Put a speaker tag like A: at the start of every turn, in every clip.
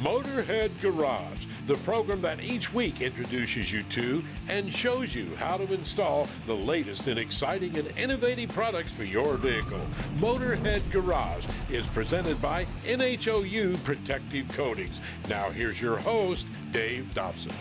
A: Motorhead Garage, the program that each week introduces you to and shows you how to install the latest in exciting and innovative products for your vehicle. Motorhead Garage is presented by NHOU Protective Coatings. Now here's your host, Dave Dobson.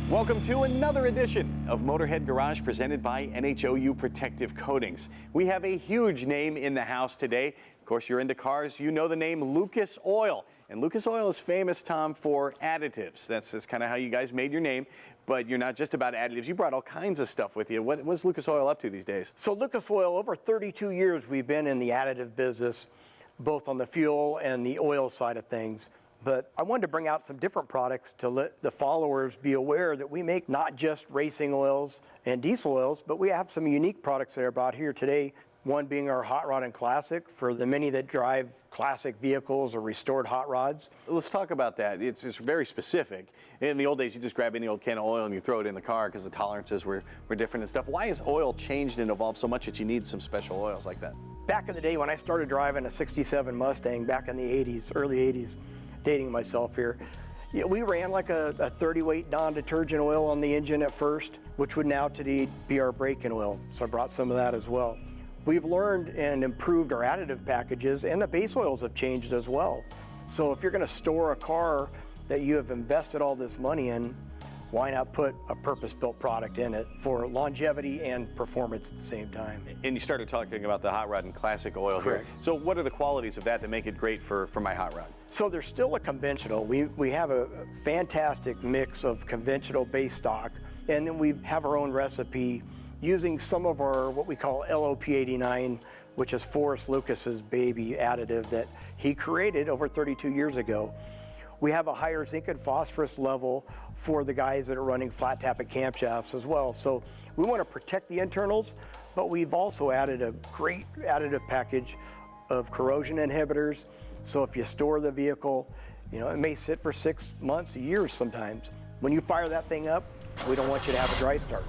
B: Welcome to another edition of Motorhead Garage presented by NHOU Protective Coatings. We have a huge name in the house today. Of course, you're into cars, you know the name Lucas Oil. And Lucas Oil is famous, Tom, for additives. That's kind of how you guys made your name. But you're not just about additives. You brought all kinds of stuff with you. What's Lucas Oil up to these days?
C: So Lucas Oil, over 32 years we've been in the additive business, both on the fuel and the oil side of things. But I wanted to bring out some different products to let the followers be aware that we make not just racing oils and diesel oils, but we have some unique products that are brought here today. One being our Hot Rod and Classic for the many that drive classic vehicles or restored hot rods.
B: Let's talk about that. It's very specific. In the old days, you just grab any old can of oil and you throw it in the car because the tolerances were different and stuff. Why has oil changed and evolved so much that you need some special oils like that?
C: Back in the day when I started driving a 67 Mustang back in the 80s, early 80s, dating myself here, we ran like a 30-weight Dawn detergent oil on the engine at first, which would now today be our braking oil. So I brought some of that as well. We've learned and improved our additive packages, and the base oils have changed as well. So if you're going to store a car that you have invested all this money in, why not put a purpose-built product in it for longevity and performance at the same time?
B: And you started talking about the Hot Rod and Classic oil.
C: Correct.
B: Here. So what are the qualities of that make it great for my hot rod?
C: So there's still a conventional. We have a fantastic mix of conventional base stock, and then we have our own recipe using some of our what we call LOP89, which is Forrest Lucas's baby additive that he created over 32 years ago. We have a higher zinc and phosphorus level for the guys that are running flat tappet camshafts as well. So we want to protect the internals, but we've also added a great additive package of corrosion inhibitors. So if you store the vehicle, it may sit for 6 months, a year sometimes. When you fire that thing up, we don't want you to have a dry start.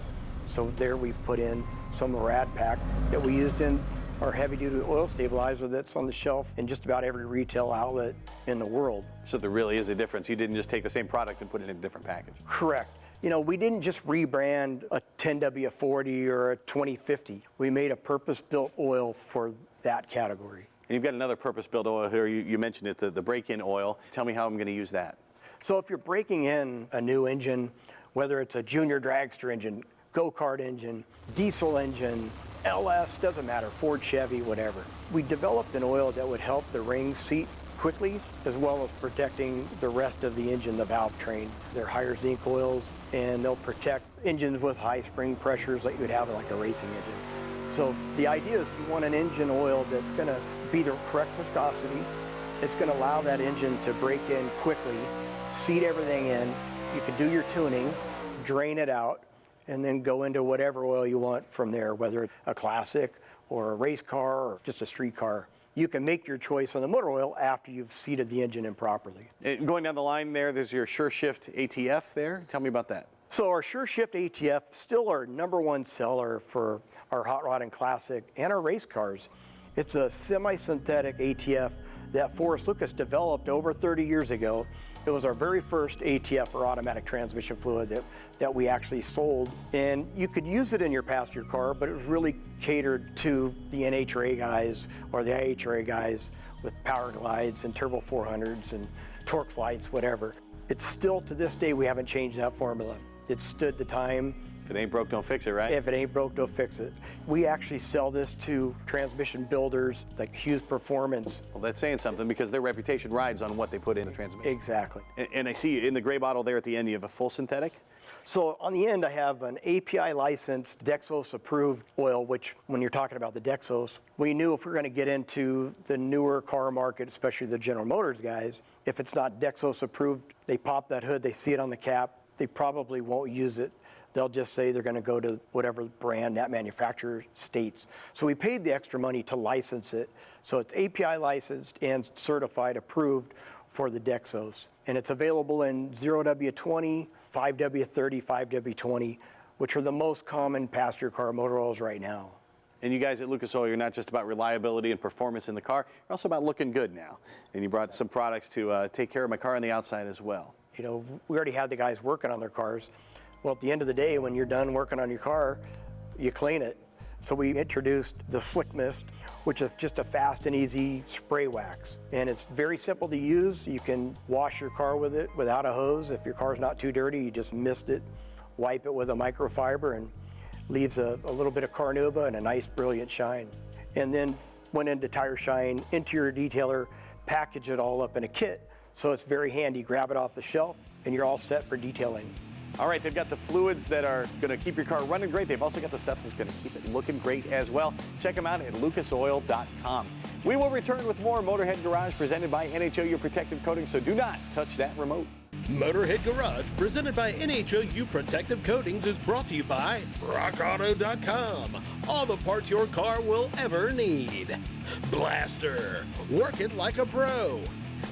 C: So there we've put in some Rad Pack that we used in our heavy-duty oil stabilizer that's on the shelf in just about every retail outlet in the world.
B: So there really is a difference. You didn't just take the same product and put it in a different package.
C: Correct. We didn't just rebrand a 10W40 or a 2050. We made a purpose-built oil for that category.
B: And you've got another purpose-built oil here. You mentioned it, the break-in oil. Tell me how I'm going to use that.
C: So if you're breaking in a new engine, whether it's a junior dragster engine, go-kart engine, diesel engine, LS, doesn't matter, Ford, Chevy, whatever. We developed an oil that would help the ring seat quickly, as well as protecting the rest of the engine, the valve train. They're higher zinc oils, and they'll protect engines with high spring pressures like you would have in like a racing engine. So the idea is you want an engine oil that's going to be the correct viscosity. It's going to allow that engine to break in quickly, seat everything in. You can do your tuning, drain it out, and then go into whatever oil you want from there, whether it's a classic or a race car or just a street car. You can make your choice on the motor oil after you've seated the engine in properly.
B: And going down the line there's your Sure Shift ATF there. Tell me about that.
C: So our Sure Shift ATF, still our #1 seller for our Hot Rod and Classic and our race cars. It's a semi-synthetic ATF that Forrest Lucas developed over 30 years ago. It was our very first ATF, or automatic transmission fluid, that we actually sold. And you could use it in your passenger car, but it was really catered to the NHRA guys or the IHRA guys with power glides and turbo 400s and torque flights, whatever. It's still, to this day, we haven't changed that formula. It stood the time.
B: If it ain't broke, don't fix it, right?
C: If it ain't broke, don't fix it. We actually sell this to transmission builders like Hughes Performance.
B: Well, that's saying something because their reputation rides on what they put in the transmission.
C: Exactly.
B: And I see in the gray bottle there at the end, you have a full synthetic?
C: So on the end, I have an API licensed, Dexos approved oil, which when you're talking about the Dexos, we knew if we're going to get into the newer car market, especially the General Motors guys, if it's not Dexos approved, they pop that hood, they see it on the cap, they probably won't use it. They'll just say they're going to go to whatever brand that manufacturer states. So we paid the extra money to license it. So it's API licensed and certified approved for the Dexos. And it's available in 0W20, 5W30, 5W20, which are the most common passenger car motor oils right now.
B: And you guys at Lucas Oil, you're not just about reliability and performance in the car, you're also about looking good now. And you brought some products to take care of my car on the outside as well.
C: You know, we already had the guys working on their cars. Well, at the end of the day, when you're done working on your car, you clean it. So we introduced the Slick Mist, which is just a fast and easy spray wax. And it's very simple to use. You can wash your car with it without a hose. If your car's not too dirty, you just mist it, wipe it with a microfiber, and leaves a little bit of carnauba and a nice brilliant shine. And then went into Tire Shine, interior detailer, package it all up in a kit. So it's very handy. Grab it off the shelf and you're all set for detailing.
B: All right, they've got the fluids that are going to keep your car running great. They've also got the stuff that's going to keep it looking great as well. Check them out at lucasoil.com. We will return with more Motorhead Garage presented by NHOU Protective Coatings, so do not touch that remote.
A: Motorhead Garage, presented by NHOU Protective Coatings, is brought to you by RockAuto.com. All the parts your car will ever need. Blaster, work it like a pro.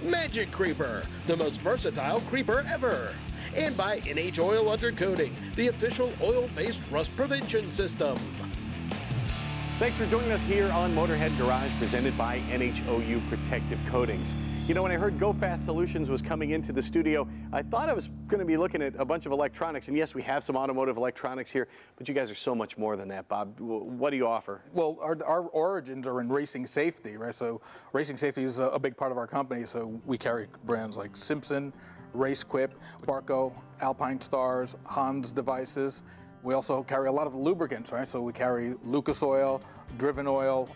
A: Magic Creeper, the most versatile creeper ever. And by Oil Undercoating, the official oil-based rust prevention system.
B: Thanks for joining us here on Motorhead Garage, presented by NHOU Protective Coatings. You know, when I heard GoFast Solutions was coming into the studio, I thought I was going to be looking at a bunch of electronics. And yes, we have some automotive electronics here, but you guys are so much more than that, Bob. What do you offer?
D: Well, our origins are in racing safety, right? So racing safety is a big part of our company. So we carry brands like Simpson, RaceQuip, Barco, Alpine Stars, Hans devices. We also carry a lot of lubricants, right? So we carry Lucas Oil, Driven Oil,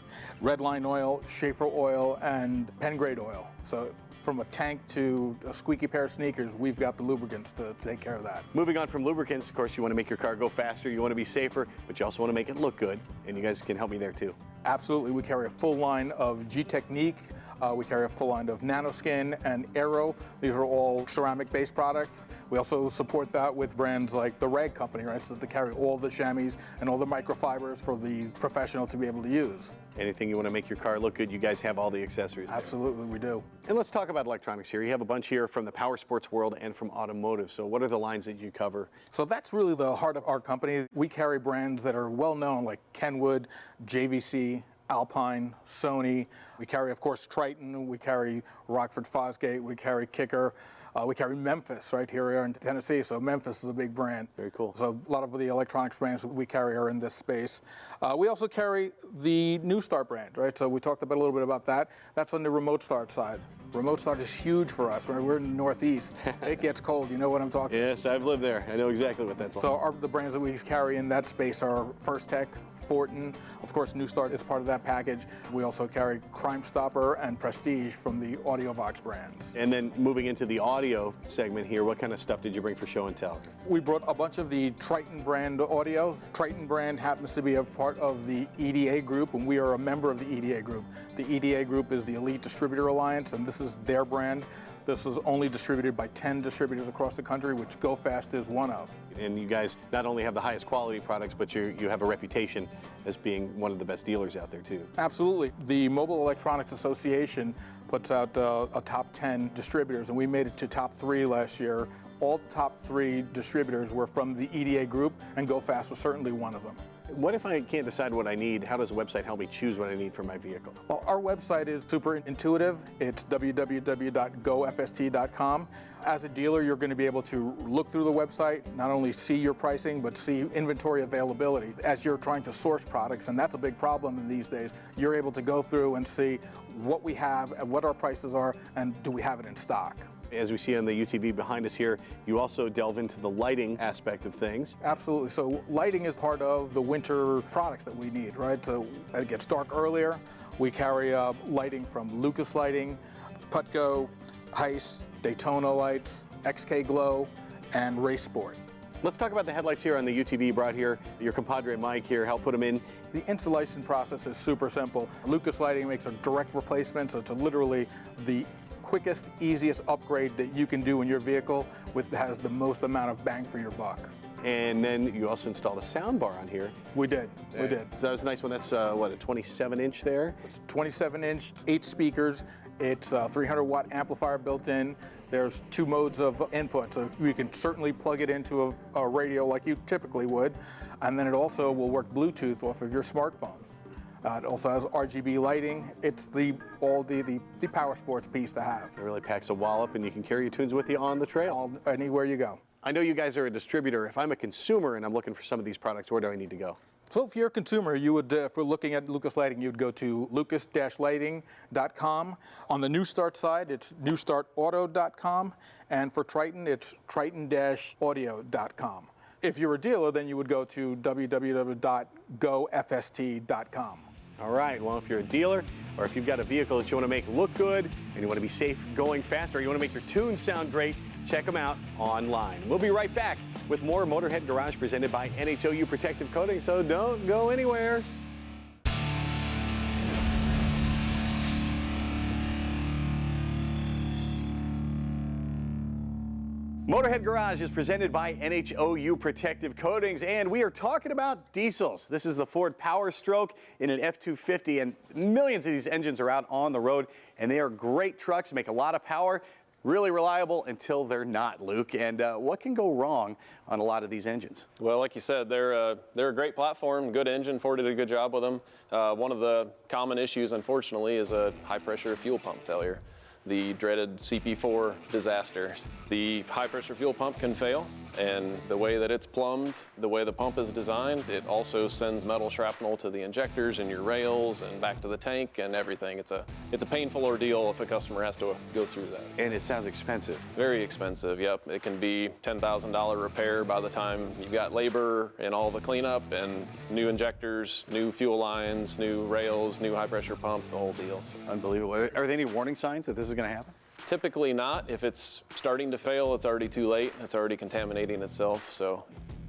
D: Redline Oil, Schaefer Oil, and Pengrade Oil. So from a tank to a squeaky pair of sneakers, we've got the lubricants to take care of that.
B: Moving on from lubricants, of course, you want to make your car go faster, you want to be safer, but you also want to make it look good, and you guys can help me there too.
D: Absolutely. We carry a full line of G-Technique. We carry a full line of Nanoskin and Aero. These are all ceramic-based products. We also support that with brands like the Rag Company, right? So they carry all the chamois and all the microfibers for the professional to be able to use.
B: Anything you want to make your car look good, you guys have all the accessories there.
D: Absolutely, we do.
B: And let's talk about electronics here. You have a bunch here from the power sports world and from automotive. So what are the lines that you cover?
D: So that's really the heart of our company. We carry brands that are well known like Kenwood, JVC, Alpine, Sony. We carry, of course, Triton. We carry Rockford Fosgate. We carry Kicker. We carry Memphis right here in Tennessee. So Memphis is a big brand.
B: Very cool.
D: So a lot of the electronics brands we carry are in this space. We also carry the New Start brand, right? So we talked about a little bit about that. That's on the remote start side. Remote start is huge for us. Right? We're in the Northeast. It gets cold. You know what I'm talking about?
B: Yes, I've lived there. I know exactly what that's like.
D: So the brands that we carry in that space are First Tech, Fortin. Of course, New Start is part of that package. We also carry Crime Stopper and Prestige from the AudioVox brands.
B: And then moving into the audio segment here, what kind of stuff did you bring for show and tell?
D: We brought a bunch of the Triton brand audios. Triton brand happens to be a part of the EDA group, and we are a member of the EDA group. The EDA group is the Elite Distributor Alliance, and this is their brand. This is only distributed by 10 distributors across the country, which GoFast is one of.
B: And you guys not only have the highest quality products, but you have a reputation as being one of the best dealers out there too.
D: Absolutely. The Mobile Electronics Association puts out a top 10 distributors, and we made it to top 3 last year. All top 3 distributors were from the EDA group, and GoFast was certainly one of them.
B: What if I can't decide what I need? How does a website help me choose what I need for my vehicle?
D: Well, our website is super intuitive. It's www.gofst.com. As a dealer, you're going to be able to look through the website, not only see your pricing, but see inventory availability as you're trying to source products, and that's a big problem in these days. You're able to go through and see what we have and what our prices are, and do we have it in stock.
B: As we see on the UTV behind us here, you also delve into the lighting aspect of things.
D: Absolutely. So lighting is part of the winter products that we need, right? So it gets dark earlier. We carry lighting from Lucas Lighting, Putco, Heiss, Daytona Lights, XK Glow, and Race Sport.
B: Let's talk about the headlights here on the UTV. You brought here your compadre Mike here, help put them in.
D: The installation process is super simple. Lucas Lighting makes a direct replacement, so it's literally the quickest, easiest upgrade that you can do in your vehicle has the most amount of bang for your buck.
B: And then you also installed a sound bar on here.
D: We did. So
B: that was a nice one. That's what, a 27-inch there?
D: It's 27-inch, 8 speakers. It's a 300-watt amplifier built in. There's 2 modes of input, so you can certainly plug it into a radio like you typically would, and then it also will work Bluetooth off of your smartphone. It also has RGB lighting. It's all the power sports piece to have.
B: It really packs a wallop, and you can carry your tunes with you on the trail.
D: Anywhere you go.
B: I know you guys are a distributor. If I'm a consumer and I'm looking for some of these products, where do I need to go?
D: So if you're a consumer, you would, if we're looking at Lucas Lighting, you'd go to lucas-lighting.com. On the New Start side, it's newstartauto.com. And for Triton, it's triton-audio.com. If you're a dealer, then you would go to www.gofst.com.
B: All right, well, if you're a dealer or if you've got a vehicle that you want to make look good and you want to be safe going fast, or you want to make your tunes sound great, check them out online. We'll be right back with more Motorhead Garage presented by NHOU Protective Coatings, so don't go anywhere. Motorhead Garage is presented by NHOU Protective Coatings, and we are talking about diesels. This is the Ford Power Stroke in an F-250, and millions of these engines are out on the road, and they are great trucks, make a lot of power, really reliable until they're not, Luke. And what can go wrong on a lot of these engines?
E: Well, like you said, they're a great platform, good engine. Ford did a good job with them. One of the common issues, unfortunately, is a high-pressure fuel pump failure. The dreaded CP4 disaster. The high-pressure fuel pump can fail, and the way that it's plumbed, the way the pump is designed, it also sends metal shrapnel to the injectors and your rails and back to the tank and everything. It's a painful ordeal if a customer has to go through that.
B: And it sounds expensive.
E: Very expensive, yep. It can be $10,000 repair by the time you've got labor and all the cleanup and new injectors, new fuel lines, new rails, new high-pressure pump, the whole deal. So.
B: Unbelievable. Are there any warning signs that this is going to happen?
E: Typically not. If it's starting to fail, it's already too late. It's already contaminating itself. So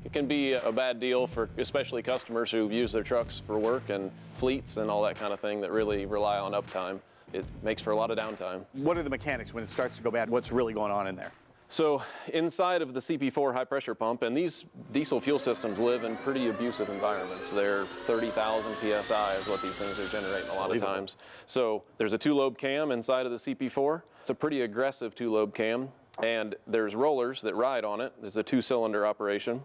E: it can be a bad deal for especially customers who use their trucks for work and fleets and all that kind of thing that really rely on uptime. It makes for a lot of downtime. What
B: are the mechanics when it starts to go bad? What's really going on in there?
E: So inside of the CP4 high pressure pump, and these diesel fuel systems live in pretty abusive environments. They're 30,000 PSI is what these things are generating a lot of times. So there's a 2-lobe cam inside of the CP4. It's a pretty aggressive 2-lobe cam, and there's rollers that ride on it. There's a 2-cylinder operation.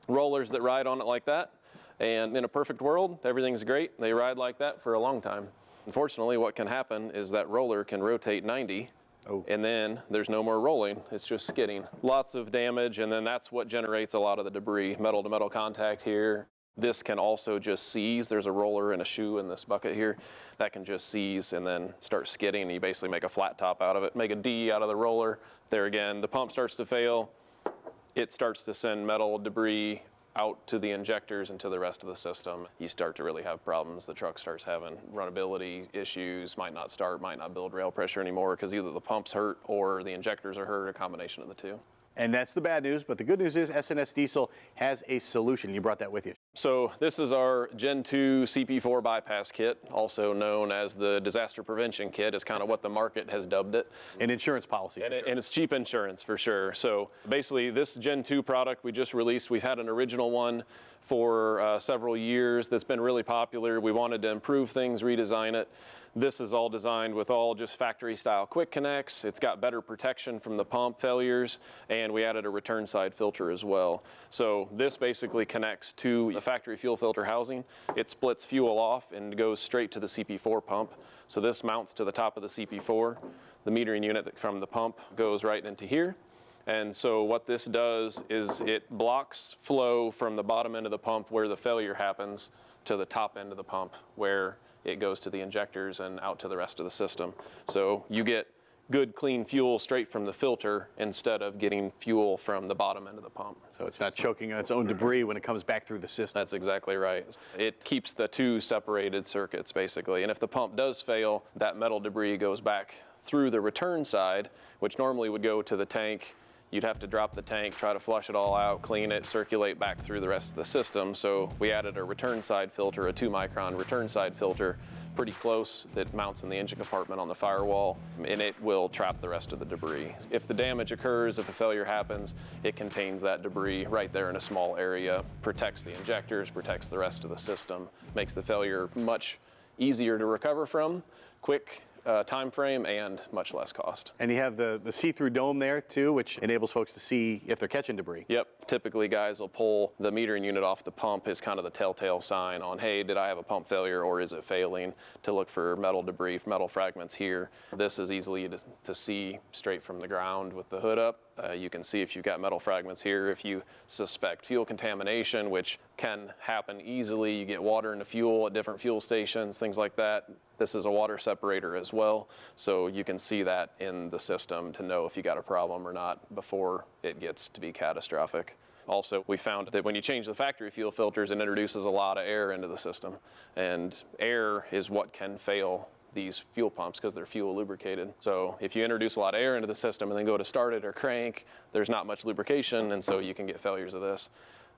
E: Rollers that ride on it like that, and in a perfect world, everything's great. They ride like that for a long time. Unfortunately, what can happen is that roller can rotate 90. Oh. And then there's no more rolling, it's just skidding. Lots of damage, and then that's what generates a lot of the debris. Metal to metal contact here. This can also just seize. There's a roller and a shoe in this bucket here that can just seize and then start skidding, and you basically make a flat top out of it, make a D out of the roller. There again, the pump starts to fail. It starts to send metal debris out to the injectors and to the rest of the system. You start to really have problems. The truck starts having runnability issues, might not start, might not build rail pressure anymore because either the pump's hurt or the injectors are hurt, a combination of the two.
B: And that's the bad news, but the good news is S&S Diesel has a solution. You brought that with you.
E: So this is our Gen 2 CP4 bypass kit, also known as the disaster prevention kit, is kind of what the market has dubbed it.
B: An insurance policy,
E: and it's cheap insurance for sure. So basically this Gen 2 product we just released, we've had an original one for several years that's been really popular. We wanted to improve things, redesign it. This is all designed with all just factory style quick connects. It's got better protection from the pump failures, and we added a return side filter as well. So this basically connects to the factory fuel filter housing. It splits fuel off and goes straight to the CP4 pump. So this mounts to the top of the CP4. The metering unit from the pump goes right into here. And so what this does is it blocks flow from the bottom end of the pump where the failure happens to the top end of the pump where it goes to the injectors and out to the rest of the system. So you get good clean fuel straight from the filter instead of getting fuel from the bottom end of the pump.
B: So it's not choking on its own debris when it comes back through the system.
E: That's exactly right. It keeps the two separated circuits basically. And if the pump does fail, that metal debris goes back through the return side, which normally would go to the tank. You'd have to drop the tank, try to flush it all out, clean it, circulate back through the rest of the system. So we added a return side filter, a 2-micron return side filter, pretty close, that mounts in the engine compartment on the firewall, and it will trap the rest of the debris. If the damage occurs, if a failure happens, it contains that debris right there in a small area, protects the injectors, protects the rest of the system, makes the failure much easier to recover from, quick, time frame and much less cost.
B: And you have the see-through dome there too, which enables folks to see if they're catching debris.
E: Yep, typically guys will pull the metering unit off the pump is kind of the telltale sign on, hey, did I have a pump failure or is it failing, to look for metal debris, metal fragments here. This is easily to see straight from the ground with the hood up. You can see if you've got metal fragments here. If you suspect fuel contamination, which can happen easily, you get water into fuel at different fuel stations, things like that. This is a water separator as well, so you can see that in the system to know if you got a problem or not before it gets to be catastrophic. Also, we found that when you change the factory fuel filters, it introduces a lot of air into the system, and air is what can fail these fuel pumps because they're fuel lubricated. So if you introduce a lot of air into the system and then go to start it or crank, there's not much lubrication, and so you can get failures of this.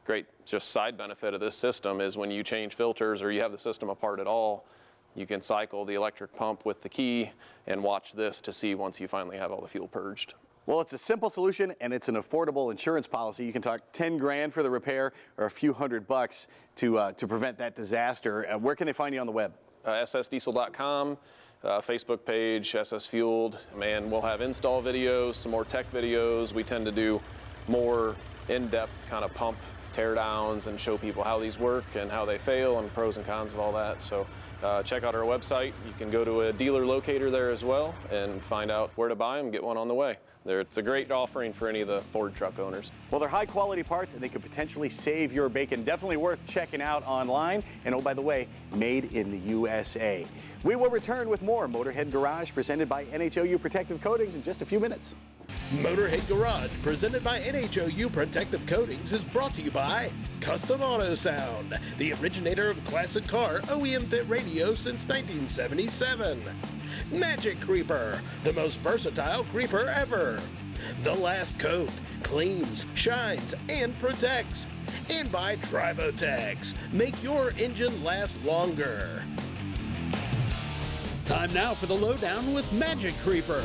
E: Great just side benefit of this system is when you change filters or you have the system apart at all, you can cycle the electric pump with the key and watch this to see once you finally have all the fuel purged.
B: Well, it's a simple solution and it's an affordable insurance policy. You can talk 10 grand for the repair or a few $100 to prevent that disaster. Where can they find you on the web?
E: ssdiesel.com, Facebook page, SS Fueled, and we'll have install videos, some more tech videos. We tend to do more in-depth kind of pump teardowns and show people how these work and how they fail and pros and cons of all that. So check out our website. You can go to a dealer locator there as well and find out where to buy them, get one on the way. It's a great offering for any of the Ford truck owners.
B: Well, they're high quality parts and they could potentially save your bacon. Definitely worth checking out online. And oh, by the way, made in the USA. We will return with more Motorhead Garage presented by NHOU Protective Coatings in just a few minutes.
A: Motorhead Garage, presented by NHOU Protective Coatings, is brought to you by Custom Auto Sound, the originator of classic car OEM fit radio since 1977. Magic Creeper, the most versatile creeper ever. The Last Coat, cleans, shines, and protects. And by Tribotex, make your engine last longer. Time now for the lowdown with Magic Creeper.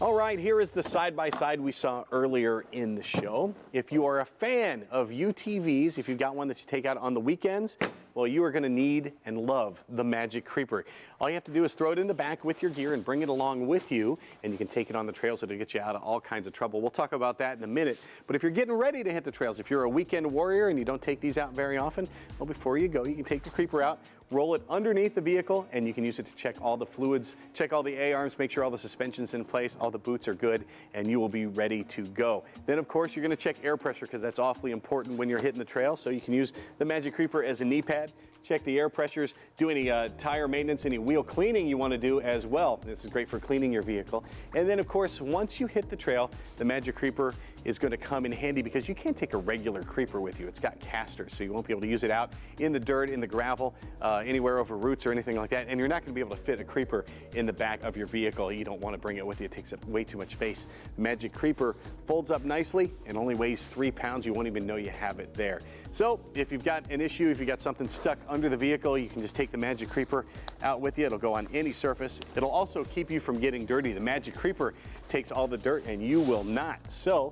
B: All right, here is the side-by-side we saw earlier in the show. If you are a fan of UTVs, if you've got one that you take out on the weekends, well, you are going to need and love the Magic Creeper. All you have to do is throw it in the back with your gear and bring it along with you, and you can take it on the trails. It'll get you out of all kinds of trouble. We'll talk about that in a minute. But if you're getting ready to hit the trails, if you're a weekend warrior and you don't take these out very often, well, before you go, you can take the Creeper out, roll it underneath the vehicle, and you can use it to check all the fluids, check all the A-arms, make sure all the suspension's in place, all the boots are good, and you will be ready to go. Then, of course, you're going to check air pressure because that's awfully important when you're hitting the trail. So you can use the Magic Creeper as a knee pad. Check the air pressures, do any tire maintenance, any wheel cleaning you want to do as well. This is great for cleaning your vehicle. And then, of course, once you hit the trail, the Magic Creeper is going to come in handy because you can't take a regular creeper with you. It's got casters, so you won't be able to use it out in the dirt, in the gravel, anywhere over roots or anything like that. And you're not going to be able to fit a creeper in the back of your vehicle. You don't want to bring it with you. It takes up way too much space. The Magic Creeper folds up nicely and only weighs 3 pounds. You won't even know you have it there. So if you've got an issue, if you've got something stuck under the vehicle, you can just take the Magic Creeper out with you. It'll go on any surface. It'll also keep you from getting dirty. The Magic Creeper takes all the dirt and you will not. So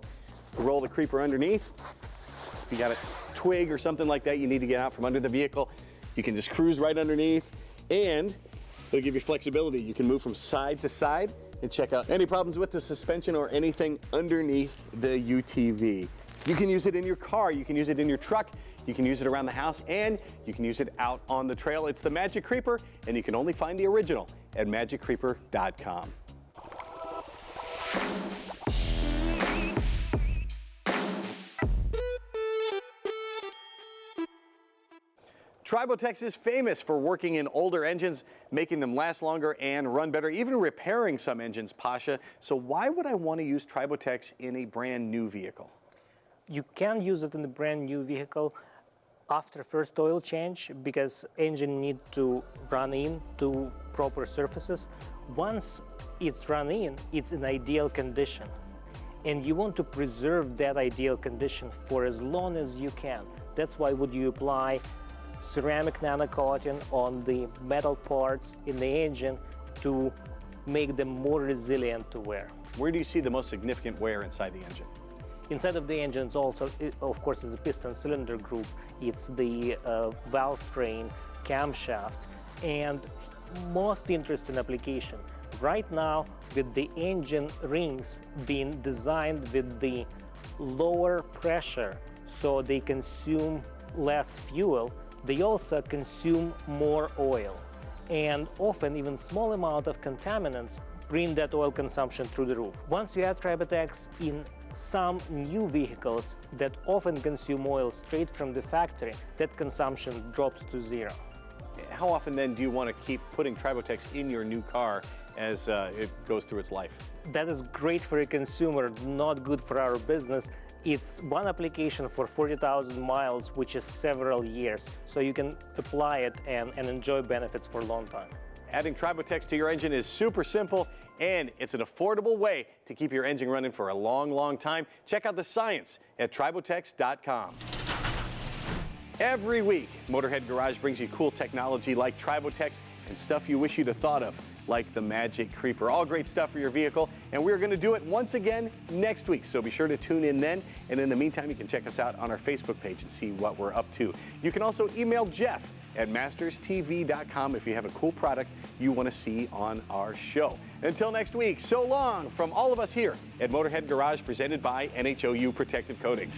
B: roll the Creeper underneath. If you got a twig or something like that you need to get out from under the vehicle, you can just cruise right underneath and it'll give you flexibility. You can move from side to side and check out any problems with the suspension or anything underneath the UTV. You can use it in your car, you can use it in your truck, you can use it around the house, and you can use it out on the trail. It's the Magic Creeper, and you can only find the original at magiccreeper.com. Tribotex is famous for working in older engines, making them last longer and run better, even repairing some engines, Pasha. So why would I want to use Tribotex in a brand new vehicle?
F: You can use it in a brand new vehicle after first oil change because engine need to run in to proper surfaces. Once it's run in, it's in ideal condition. And you want to preserve that ideal condition for as long as you can. That's why would you apply ceramic nano coating on the metal parts in the engine to make them more resilient to wear.
B: Where do you see the most significant wear inside the engine?
F: Inside of the engine is also, of course, it's the piston cylinder group. It's the valve train, camshaft, and most interesting application. Right now, with the engine rings being designed with the lower pressure, so they consume less fuel, they also consume more oil. And often even small amount of contaminants bring that oil consumption through the roof. Once you add Tribotex in some new vehicles that often consume oil straight from the factory, that consumption drops to zero.
B: How often then do you want to keep putting Tribotex in your new car as it goes through its life?
F: That is great for a consumer, not good for our business. It's one application for 40,000 miles, which is several years. So you can apply it and enjoy benefits for a long time.
B: Adding Tribotex to your engine is super simple, and it's an affordable way to keep your engine running for a long, long time. Check out the science at Tribotex.com. Every week, Motorhead Garage brings you cool technology like Tribotex and stuff you wish you'd have thought of, like the Magic Creeper. All great stuff for your vehicle, and we're going to do it once again next week, so be sure to tune in then. And in the meantime, you can check us out on our Facebook page and see what we're up to. You can also email Jeff at masterstv.com if you have a cool product you want to see on our show. Until next week, so long from all of us here at Motorhead Garage, presented by NHOU Protective Coatings.